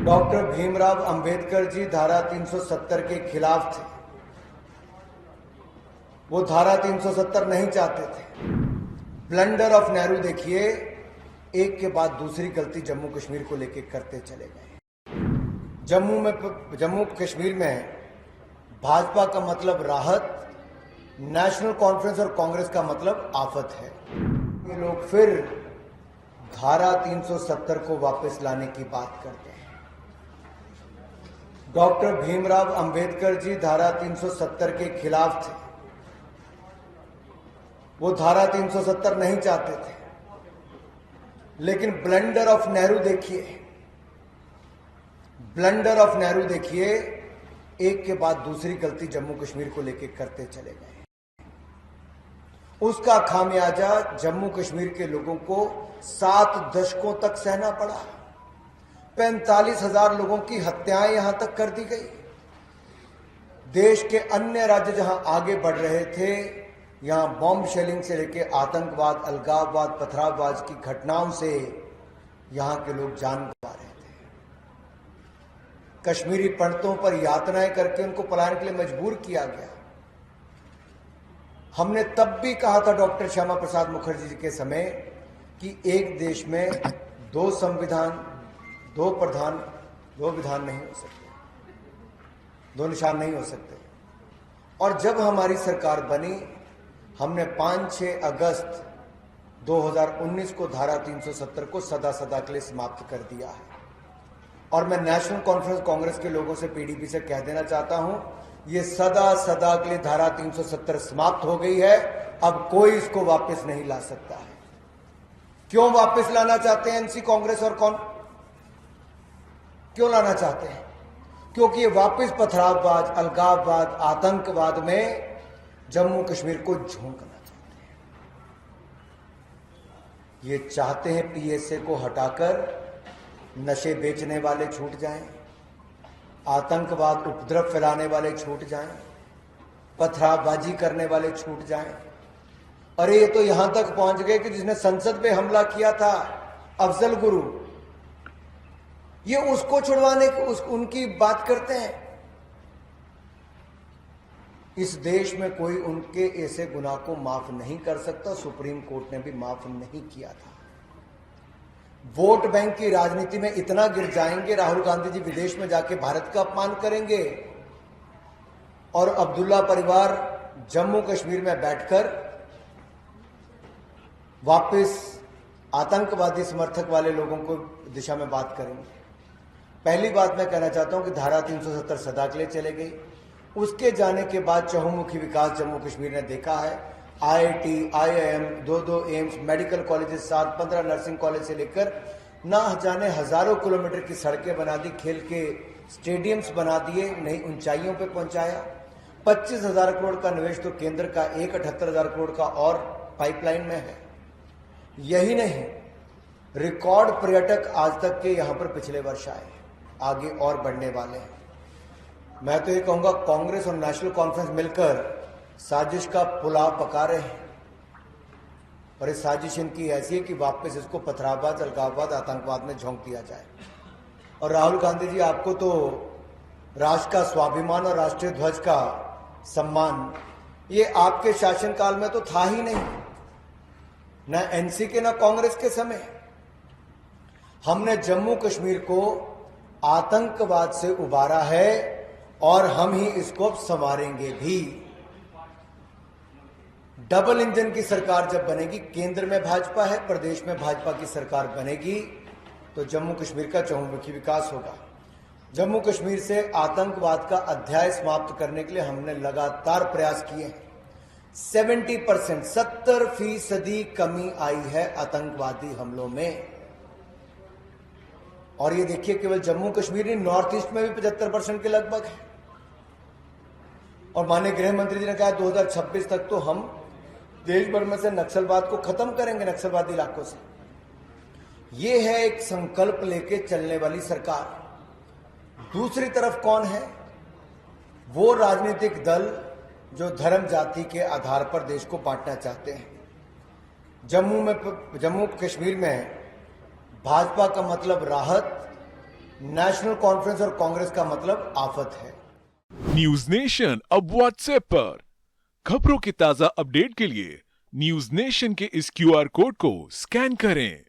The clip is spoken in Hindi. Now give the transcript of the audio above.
डॉक्टर भीमराव अंबेडकर जी धारा 370 के खिलाफ थे। वो धारा 370 नहीं चाहते थे। ब्लंडर ऑफ नेहरू देखिए, एक के बाद दूसरी गलती जम्मू कश्मीर को लेकर करते चले गए। जम्मू कश्मीर में भाजपा का मतलब राहत, नेशनल कॉन्फ्रेंस और कांग्रेस का मतलब आफत है। ये लोग फिर धारा 370 को वापस लाने की बात करते हैं। डॉक्टर भीमराव अंबेडकर जी धारा 370 के खिलाफ थे। वो धारा 370 नहीं चाहते थे। लेकिन ब्लंडर ऑफ नेहरू देखिए, एक के बाद दूसरी गलती जम्मू कश्मीर को लेकर करते चले गए। उसका खामियाजा जम्मू कश्मीर के लोगों को 7 दशकों तक सहना पड़ा। 45,000 लोगों की हत्याएं यहां तक कर दी गई। देश के अन्य राज्य जहां आगे बढ़ रहे थे, यहां बॉम्ब शेलिंग से लेकर आतंकवाद, अलगाववाद, पथरावबाज की घटनाओं से यहां के लोग जान गंवा रहे थे। कश्मीरी पंडितों पर यातनाएं करके उनको पलायन के लिए मजबूर किया गया। हमने तब भी कहा था डॉक्टर श्यामा प्रसाद मुखर्जी जी के समय कि एक देश में 2 संविधान, 2 प्रधान, 2 विधान नहीं हो सकते, 2 निशान नहीं हो सकते। और जब हमारी सरकार बनी, हमने 5-6 अगस्त 2019 को धारा 370 को सदा सदा के लिए समाप्त कर दिया है। और मैं नेशनल कॉन्फ्रेंस कांग्रेस के लोगों से, पीडीपी से कह देना चाहता हूं, ये सदा सदा के लिए धारा 370 समाप्त हो गई है। अब कोई इसको वापस नहीं ला सकता है। क्यों वापस लाना चाहते हैं एनसी कांग्रेस और कौन क्यों लाना चाहते हैं? क्योंकि ये वापस पथरावबाज, अलगाववाद, आतंकवाद में जम्मू कश्मीर को झोंकना चाहते हैं। ये चाहते हैं पीएसए को हटाकर नशे बेचने वाले छूट जाएं, आतंकवाद, उपद्रव फैलाने वाले छूट जाएं, पथरावबाजी करने वाले छूट जाएं। अरे ये तो यहां तक पहुंच गए कि जिसने संसद पे हमला किया था, अफजल गुरु, ये उसको छुड़वाने उनकी बात करते हैं। इस देश में कोई उनके ऐसे गुनाह को माफ नहीं कर सकता। सुप्रीम कोर्ट ने भी माफ नहीं किया था। वोट बैंक की राजनीति में इतना गिर जाएंगे, राहुल गांधी जी विदेश में जाके भारत का अपमान करेंगे और अब्दुल्ला परिवार जम्मू कश्मीर में बैठकर वापस आतंकवादी समर्थक वाले लोगों को दिशा में बात करेंगे। पहली बात मैं कहना चाहता हूं कि धारा 370 सदा के लिए चले गई। उसके जाने के बाद चहुमुखी विकास जम्मू कश्मीर ने देखा है। IIT, IIM, 2 AIIMS, medical colleges, 7-15 nursing college से लेकर ना जाने हजारों किलोमीटर की सड़कें बना दी, खेल के स्टेडियम्स बना दिए, नई ऊंचाइयों पे पहुंचाया। 25,000 करोड़ का निवेश तो केंद्र का, 78,000 करोड़ का और पाइपलाइन में है। यही नहीं, रिकॉर्ड पर्यटक आज तक के यहां पर पिछले वर्ष आए, आगे और बढ़ने वाले हैं। मैं तो ये कहूंगा कांग्रेस और नेशनल कॉन्फ्रेंस मिलकर साजिश का पुलाव पका रहे हैं। और इस साजिश इनकी ऐसी है कि वापस इसको पथरावबाज, अलगाववाद, आतंकवाद में झोंक दिया जाए। और राहुल गांधी जी, आपको तो राष्ट्र का स्वाभिमान और राष्ट्रीय ध्वज का सम्मान ये आपके शासनकाल में तो था ही नहीं, न एनसी के न कांग्रेस के समय। हमने जम्मू कश्मीर को आतंकवाद से उबारा है और हम ही इसको संवारेंगे भी। डबल इंजन की सरकार जब बनेगी, केंद्र में भाजपा है, प्रदेश में भाजपा की सरकार बनेगी, तो जम्मू कश्मीर का चहुमुखी विकास होगा। जम्मू कश्मीर से आतंकवाद का अध्याय समाप्त करने के लिए हमने लगातार प्रयास किए हैं। 70%, 70% कमी आई है आतंकवादी हमलों में। और ये देखिए, केवल जम्मू कश्मीर नहीं, नॉर्थ ईस्ट में भी 75% के लगभग है। और माननीय गृह मंत्री जी ने कहा 2026 तक तो हम देश भर में से नक्सलवाद को खत्म करेंगे, नक्सलवादी इलाकों से। ये है एक संकल्प लेके चलने वाली सरकार। दूसरी तरफ कौन है? वो राजनीतिक दल जो धर्म जाति के आधार पर देश को बांटना चाहते हैं। जम्मू कश्मीर में भाजपा का मतलब राहत, नेशनल कॉन्फ्रेंस और कांग्रेस का मतलब आफत है। न्यूज नेशन अब व्हाट्सएप पर खबरों के ताजा अपडेट के लिए न्यूज नेशन के इस क्यूआर कोड को स्कैन करें।